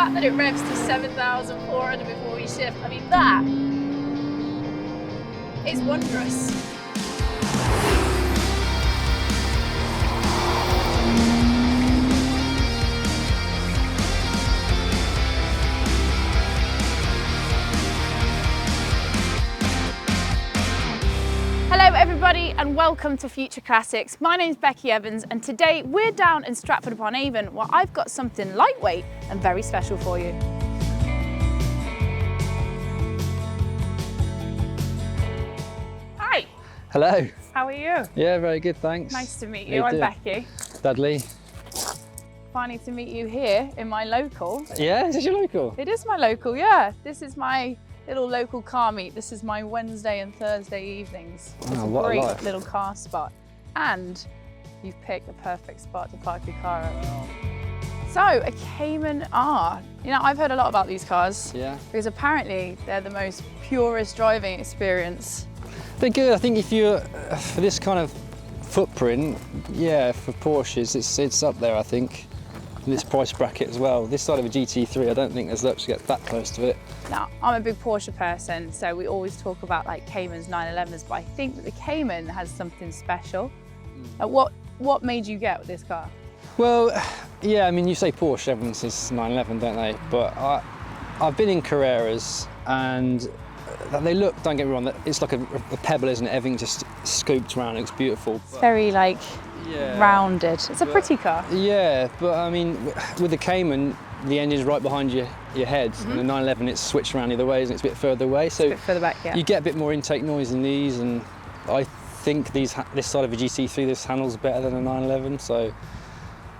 fact that it revs to 7,400 before we shift, I mean, that is wondrous. Hello everybody and welcome to Future Classics. My name's Becky Evans and today we're down in Stratford-upon-Avon where I've got something lightweight and very special for you. Hi. Hello. How are you? Yeah, very good, thanks. Nice to meet you. I'm Becky. Dudley. Finally to meet you here in my local. Yeah, is this your local? It is my local, yeah. This is my little local car meet. This is my Wednesday and Thursday evenings. It's a great little car spot. And you've picked a perfect spot to park your car at. So, a Cayman R. You know, I've heard a lot about these cars. Yeah. Because apparently they're the most purest driving experience. They're good. I think if you're, for this kind of footprint, yeah, for Porsches, it's up there, I think. In this price bracket as well. This side of a GT3, I don't think there's much to get that close to it. Now, I'm a big Porsche person, so we always talk about like Caymans, 911s, but I think that the Cayman has something special. What made you get with this car? Well, yeah, I mean, you say Porsche, everyone says 911, don't they? But I've been in Carreras and they look, don't get me wrong, it's like a pebble, isn't it? Everything just scooped around, it looks beautiful. It's very like, rounded. It's a pretty car. Yeah, but I mean, with the Cayman, the engine's right behind your head, and the 911 it's switched around the other way, and it's a bit further away. So a bit further back, yeah. You get a bit more intake noise in these, and I think this side of a GT3, this handles better than a 911, so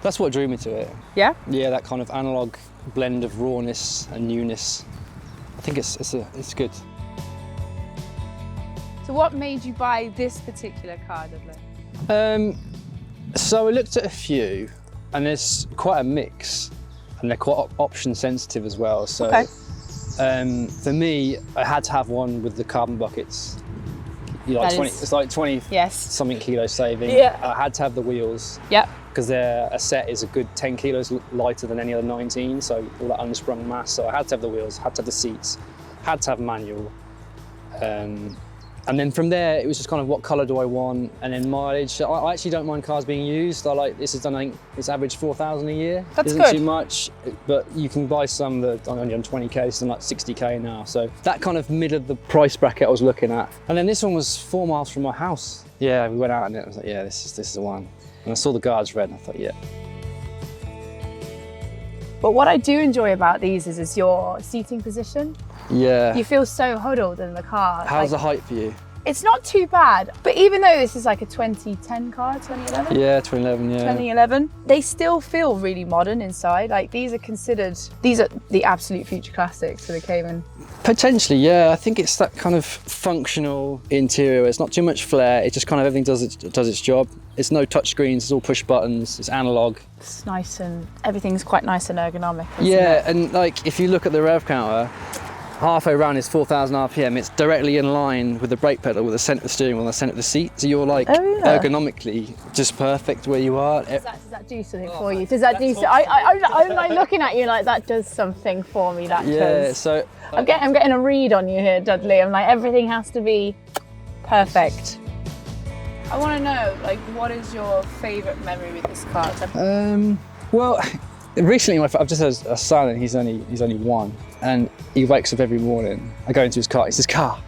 that's what drew me to it. Yeah? Yeah, that kind of analog blend of rawness and newness. I think it's good. So what made you buy this particular car, Dudley? So I looked at a few, and there's quite a mix, and they're quite option sensitive as well. So, for me, I had to have one with the carbon buckets. It's like 20 something kilos saving. Yeah. I had to have the wheels. Yep. Because a set is a good 10 kilos lighter than any other 19, so all that unsprung mass. So I had to have the wheels, had to have the seats, had to have manual. And then from there, it was just kind of what colour do I want, and then mileage. I actually don't mind cars being used. This is done, I think it's average 4,000 a year. That's Isn't good. too much, but you can buy some that are only on 20k, so like 60k now. So that kind of mid of the price bracket I was looking at. And then this one was 4 miles from my house. Yeah, we went out and it was like, yeah, this is the one. And I saw the guards red and I thought, yeah. But what I do enjoy about these is your seating position. Yeah. You feel so huddled in the car. How's the height for you? It's not too bad, but even though this is like a 2010 car, 2011? Yeah, 2011, yeah. 2011, they still feel really modern inside. Like these are the absolute future classics for the Cayman. Potentially, yeah. I think it's that kind of functional interior. It's not too much flair. It just kind of everything does its job. It's no touch screens. It's all push buttons. It's analog. It's nice and everything's quite nice and ergonomic. Yeah, and like if you look at the rev counter, halfway around is 4,000 RPM. It's directly in line with the brake pedal, with the centre of the steering wheel and the centre of the seat. So you're like ergonomically just perfect where you are. Does that do something for you? Does that do something? I'm like looking at you like that does something for me. That yeah. So I'm getting a read on you here, Dudley. I'm like everything has to be perfect. I want to know, like, what is your favourite memory with this car? Well, recently I've just had a son, and he's only one, and he wakes up every morning. I go into his car. He says, "Car."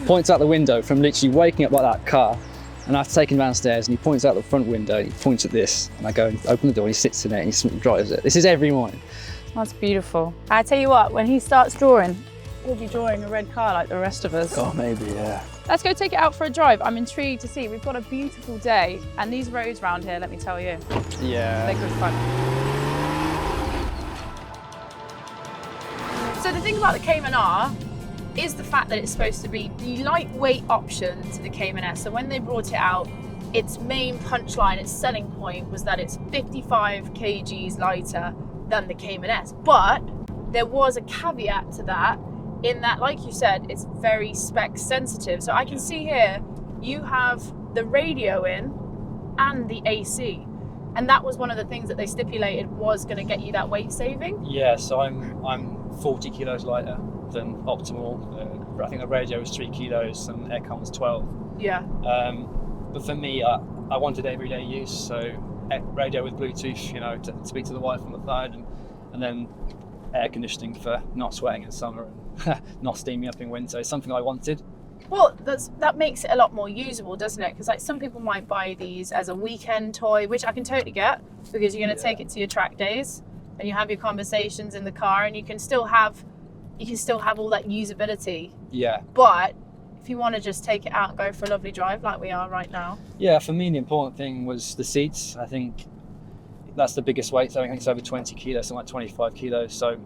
Points out the window from literally waking up like that, car. And I have to take him downstairs, and he points out the front window. And he points at this, and I go and open the door. And he sits in it, and he drives it. This is every morning. That's beautiful. I tell you what, when he starts drawing, he'll be drawing a red car like the rest of us. Oh, maybe, yeah. Let's go take it out for a drive. I'm intrigued to see. We've got a beautiful day, and these roads around here, let me tell you, yeah, they're good fun. So the thing about the Cayman R is the fact that it's supposed to be the lightweight option to the Cayman S. So when they brought it out, its main punchline, its selling point was that it's 55 kgs lighter than the Cayman S. But there was a caveat to that, in that, like you said, it's very spec sensitive. So I can see here, you have the radio in and the AC. And that was one of the things that they stipulated was going to get you that weight saving. Yeah, so I'm 40 kilos lighter than optimal. I think the radio was 3 kilos and aircon was 12. Yeah. But for me, I wanted everyday use, so radio with Bluetooth, to speak to the wife on the phone, and then air conditioning for not sweating in summer and not steaming up in winter. It's something I wanted. Well, that makes it a lot more usable, doesn't it? Because like some people might buy these as a weekend toy, which I can totally get, because you're going to take it to your track days and you have your conversations in the car, and you can still have all that usability. Yeah. But if you want to just take it out and go for a lovely drive like we are right now. Yeah, for me the important thing was the seats. I think that's the biggest weight. I think it's over 20 kilos, something like 25 kilos. So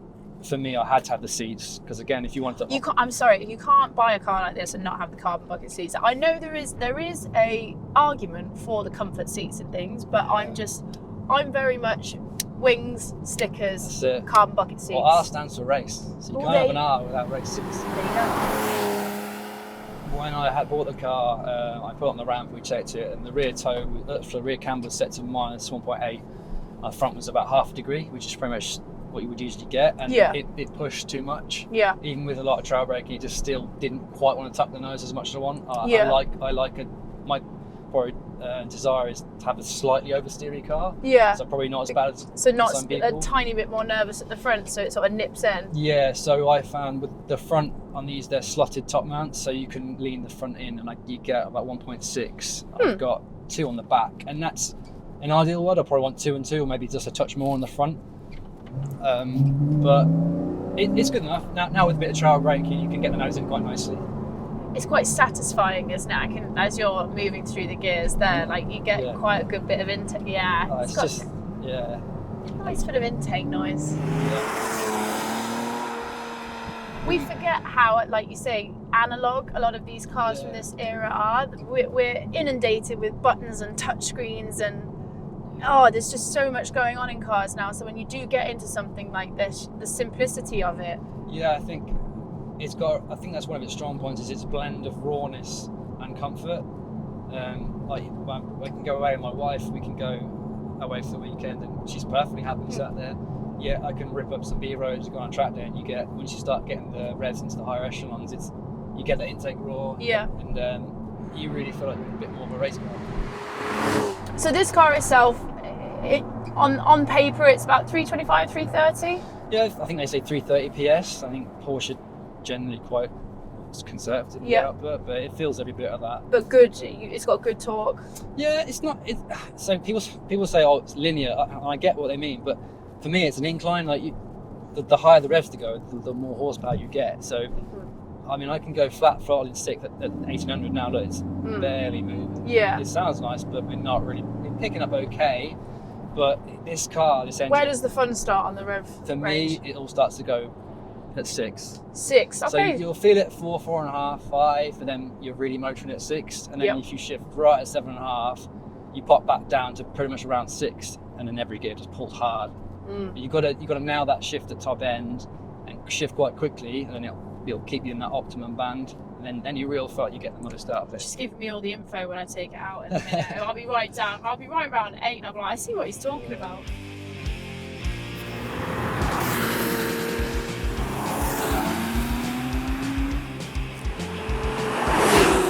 for me, I had to have the seats, because again, if you want to, I'm sorry, you can't buy a car like this and not have the carbon bucket seats. I know there is a argument for the comfort seats and things, but I'm very much wings, stickers, carbon bucket seats. Well, R stands for race, so you can't have an R without race seats. There you go. When I had bought the car, I put it on the ramp, we checked it, and the rear the rear cam was set to minus 1.8. The front was about half a degree, which is pretty much what you would usually get, and it pushed too much. Yeah. Even with a lot of trail braking, it just still didn't quite want to tuck the nose as much as I want. My desire is to have a slightly oversteery car. Yeah. So probably not as bad as not some people. A tiny bit more nervous at the front, so it sort of nips in. Yeah. So I found with the front on these, they're slotted top mounts, so you can lean the front in, and you get about 1.6. I've got 2 on the back, and that's an ideal world. I probably want 2 and 2, or maybe just a touch more on the front. But it's good enough. Now with a bit of trail braking, you can get the nose in quite nicely. It's quite satisfying, isn't it? As you're moving through the gears there, like you get quite a good bit of intake. Yeah. Oh, it's just nice bit of intake noise. Yeah. We forget how, like you say, analog a lot of these cars from this era are. We're inundated with buttons and touchscreens, and there's just so much going on in cars now. So when you do get into something like this, the simplicity of it. Yeah, I think that's one of its strong points, is its blend of rawness and comfort. Like when we can go away with my wife, we can go away for the weekend, and she's perfectly happy sat there. Yeah, I can rip up some B roads, go on a track day, and once you start getting the revs into the higher echelons, you get that intake roar. Yeah. And you really feel like you're a bit more of a race car. So this car itself, on paper, it's about 325, 330. Yeah, I think they say 330 PS. I think Porsche generally quite conservative output, but it feels every bit of that. But good, it's got good torque. Yeah, it's not. So people say, oh, it's linear, and I get what they mean, but for me, it's an incline. Like the higher the revs to go, the more horsepower you get. So, I mean, I can go flat throttle in stick at 1800 now. Look, it's barely moving. Yeah. It sounds nice, but we're not really picking up okay. But this engine. Where does the fun start on the rev? For range? me, it all starts to go at 6. 6, okay. So you'll feel it at 4, 4.5, 5, and then you're really motoring at 6. And then if you shift right at 7.5, you pop back down to pretty much around 6, and then every gear just pulls hard. You've got to nail that shift at top end and shift quite quickly, and then it'll keep you in that optimum band. And then you really feel like you get the most out of it. Just give me all the info when I take it out in a minute. I'll be right around 8, and I'll be like, I see what he's talking about.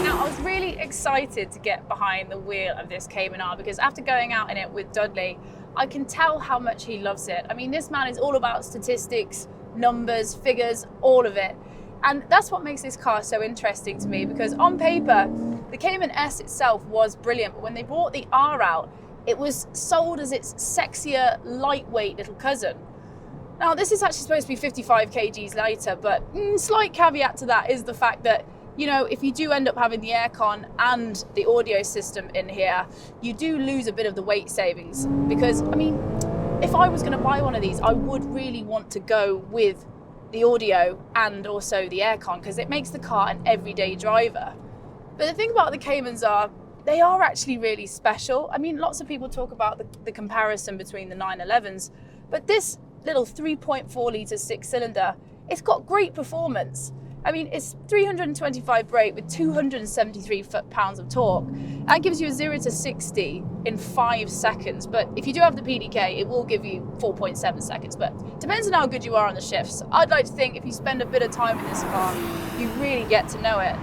Now, I was really excited to get behind the wheel of this Cayman R, because after going out in it with Dudley, I can tell how much he loves it. I mean, this man is all about statistics, numbers, figures, all of it. And that's what makes this car so interesting to me, because on paper, the Cayman S itself was brilliant, but when they brought the R out, it was sold as its sexier, lightweight little cousin. Now, this is actually supposed to be 55 kgs lighter, but slight caveat to that is the fact that, if you do end up having the aircon and the audio system in here, you do lose a bit of the weight savings. Because, I mean, if I was going to buy one of these, I would really want to go with the audio and also the aircon, because it makes the car an everyday driver. But the thing about the Caymans are, they are actually really special. I mean, lots of people talk about the comparison between the 911s, but this little 3.4 litre 6-cylinder, it's got great performance. I mean, it's 325 brake with 273 foot-pounds of torque. That gives you a 0 to 60 in 5 seconds. But if you do have the PDK, it will give you 4.7 seconds. But depends on how good you are on the shifts. I'd like to think if you spend a bit of time in this car, you really get to know it.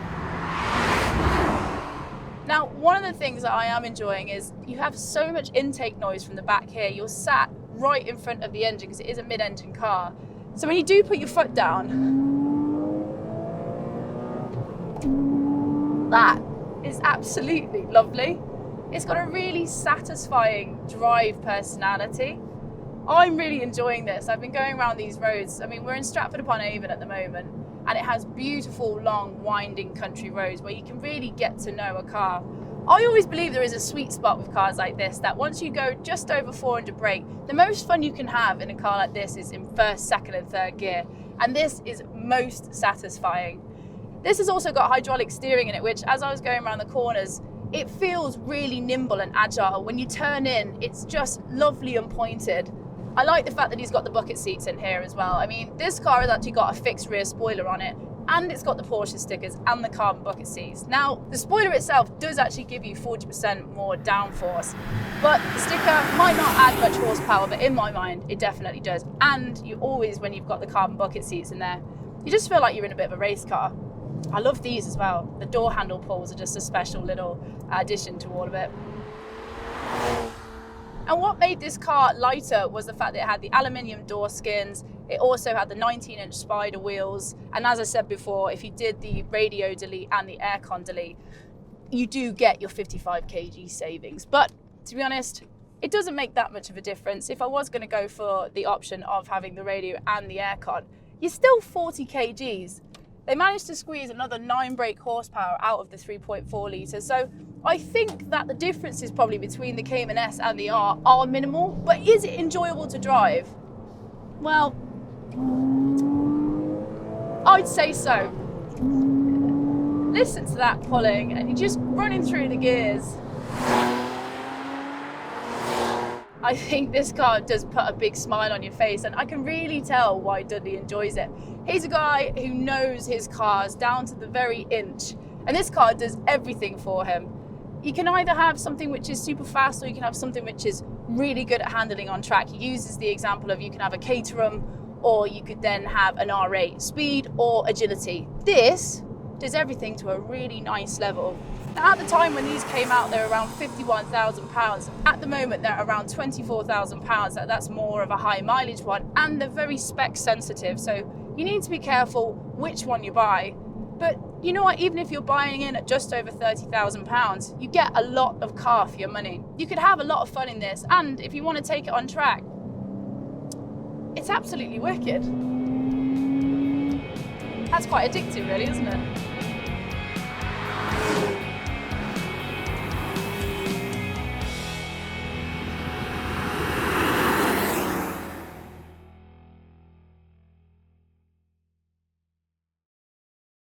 Now, one of the things that I am enjoying is you have so much intake noise from the back here. You're sat right in front of the engine because it is a mid-engine car. So when you do put your foot down, that is absolutely lovely. It's got a really satisfying drive personality. I'm really enjoying this. I've been going around these roads. I mean, we're in Stratford-upon-Avon at the moment, and it has beautiful, long, winding country roads where you can really get to know a car. I always believe there is a sweet spot with cars like this, that once you go just over 400 brake, the most fun you can have in a car like this is in first, second and third gear. And this is most satisfying. This has also got hydraulic steering in it, which as I was going around the corners, it feels really nimble and agile. When you turn in, it's just lovely and pointed. I like the fact that he's got the bucket seats in here as well. I mean, this car has actually got a fixed rear spoiler on it, and it's got the Porsche stickers and the carbon bucket seats. Now, the spoiler itself does actually give you 40% more downforce, but the sticker might not add much horsepower, but in my mind, it definitely does. And you always, when you've got the carbon bucket seats in there, you just feel like you're in a bit of a race car. I love these as well. The door handle pulls are just a special little addition to all of it. And what made this car lighter was the fact that it had the aluminium door skins. It also had the 19-inch spider wheels. And as I said before, if you did the radio delete and the aircon delete, you do get your 55 kg savings. But to be honest, it doesn't make that much of a difference. If I was going to go for the option of having the radio and the aircon, you're still 40 kgs. They managed to squeeze another 9 brake horsepower out of the 3.4 litres. So I think that the differences probably between the Cayman S and the R are minimal, but is it enjoyable to drive? Well, I'd say so. Listen to that pulling, and you're just running through the gears. I think this car does put a big smile on your face, and I can really tell why Dudley enjoys it. He's a guy who knows his cars down to the very inch, and this car does everything for him. You can either have something which is super fast, or you can have something which is really good at handling on track. He uses the example of you can have a Caterham, or you could then have an R8, speed or agility. This does everything to a really nice level. Now, at the time when these came out, they were around £51,000. At the moment, they're around £24,000. That's more of a high mileage one, and they're very spec sensitive. So you need to be careful which one you buy. But you know what, even if you're buying in at just over £30,000, you get a lot of car for your money. You could have a lot of fun in this, and if you want to take it on track, it's absolutely wicked. That's quite addictive really, isn't it?